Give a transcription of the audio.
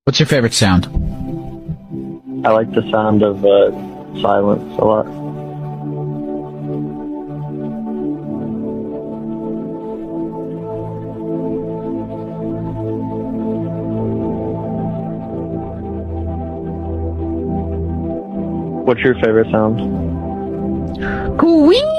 What's your favorite sound? I like the sound of silence a lot. What's your favorite sound? Coo-wee!